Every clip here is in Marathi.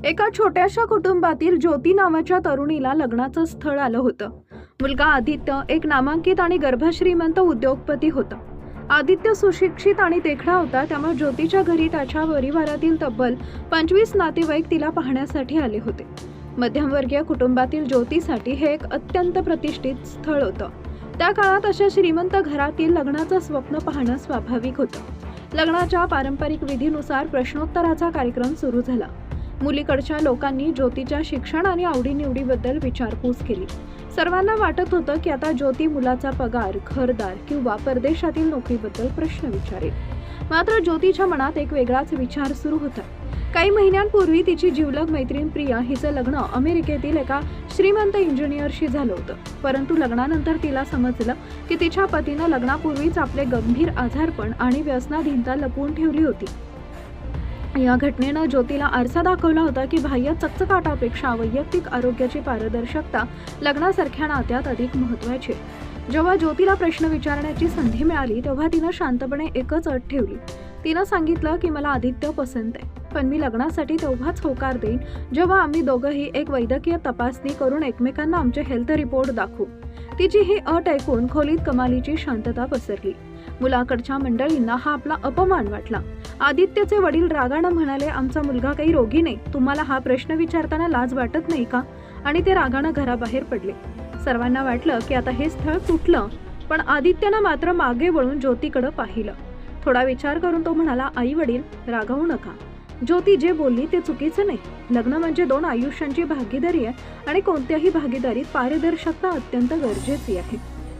एका छोट्याशा कुटुंबातील ज्योती नावाच्या तरुणीला लग्नाचं स्थळ आलं होतं. मुलगा आदित्य एक नामांकित आणि गर्भश्रीमंत उद्योगपती होता. आदित्य सुशिक्षित आणि देखणा होता, त्यामुळे ज्योतीच्या घरी त्याच्या परिवारातील तब्बल 25 नातेवाईक तिला पाहण्यासाठी आले होते. मध्यमवर्गीय कुटुंबातील ज्योतीसाठी हे एक अत्यंत प्रतिष्ठित स्थळ होतं. त्या काळात अशा श्रीमंत घरातील लग्नाचं स्वप्न पाहणं स्वाभाविक होतं. लग्नाच्या पारंपरिक विधीनुसार प्रश्नोत्तराचा कार्यक्रम सुरू झाला. मुलीकडच्या लोकांनी ज्योतीच्या शिक्षण आणि आवडीनिवडीबद्दल विचारपूस केली. सर्वांना वाटत होतं की आता ज्योती मुलाचा पगार, घरदार किंवा परदेशातील नोकरीबद्दल प्रश्न विचारेल. मात्र ज्योतीच्या मनात एक वेगळाच विचार सुरू होता. काही महिन्यांपूर्वी तिची जिवलग मैत्रीण प्रिया हिचं लग्न अमेरिकेतील एका श्रीमंत इंजिनियरशी झालं होतं. परंतु लग्नानंतर तिला समजलं की तिच्या पतीनं लग्नापूर्वीच आपले गंभीर आजारपण आणि व्यसनाधीनता लपवून ठेवली होती. या घटनेनं ज्योतीला आरसा दाखवला होता की बाह्य चकचकाटापेक्षा वैयक्तिक आरोग्याची पारदर्शकता लग्नासारख्या नात्यात अधिक महत्त्वाची. जेव्हा ज्योतीला प्रश्न विचारण्याची संधी मिळाली तेव्हा तिनं शांतपणे एकच अट ठेवली. तिनं सांगितलं की मला आदित्य पसंत आहे, पण मी लग्नासाठी तेव्हाच होकार देईन जेव्हा आम्ही दोघंही एक वैद्यकीय तपासणी करून एकमेकांना आमचे हेल्थ रिपोर्ट दाखवू. तिची ही अट ऐकून खोलीत कमालीची शांतता पसरली. मुलाकडच्या मंडळींना हा आपला अपमान वाटला. आदित्यचे वडील रागानं म्हणाले, आमचा मुलगा काही रोगी नाही, तुम्हाला हा प्रश्न विचारताना लाज वाटत नाही का? आणि ते रागानं घराबाहेर पडले. सर्वांना वाटलं की आता हे स्थळ तुटलं, पण आदित्यनं मात्र मागे वळून ज्योतीकडे पाहिलं. थोडा विचार करून तो म्हणाला, आई वडील रागावू नका. ज्योती जे बोलली ते चुकीचं नाही. लग्न म्हणजे 2 आयुष्यांची भागीदारी आहे आणि कोणत्याही भागीदारीत पारदर्शकता अत्यंत गरजेची आहे.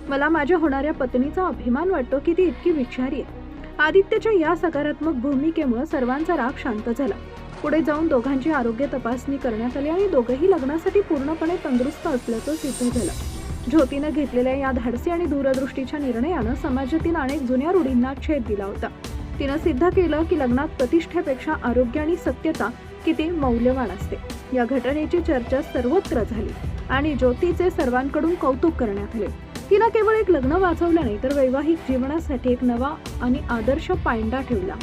मला माझ्या होणाऱ्या पत्नीचा अभिमान वाटतो की ती इतकी विचारी आहे. आदित्यच्या या सकारात्मक भूमिकेमुळे सर्वांचा राग शांत झाला. पुढे जाऊन दोघांची आरोग्य तपासणी करण्यात आली आणि दोघेही लग्नासाठी पूर्णपणे तंदुरुस्त असल्याचं सिद्ध झालं. ज्योतीनं घेतलेल्या या धाडसी आणि दूरदृष्टीच्या निर्णयानं समाजातील अनेक जुन्या रूढींना छेद दिला होता. तिनं सिद्ध केलं की लग्नात प्रतिष्ठेपेक्षा आरोग्य आणि सत्यता किती मौल्यवान असते. या घटनेची चर्चा सर्वत्र झाली आणि ज्योतीचे सर्वांकडून कौतुक करण्यात आले. तिनं केवळ एक लग्न वाचवलं नाही, तर वैवाहिक जीवनासाठी एक नवा आणि आदर्श पायंडा ठेवला.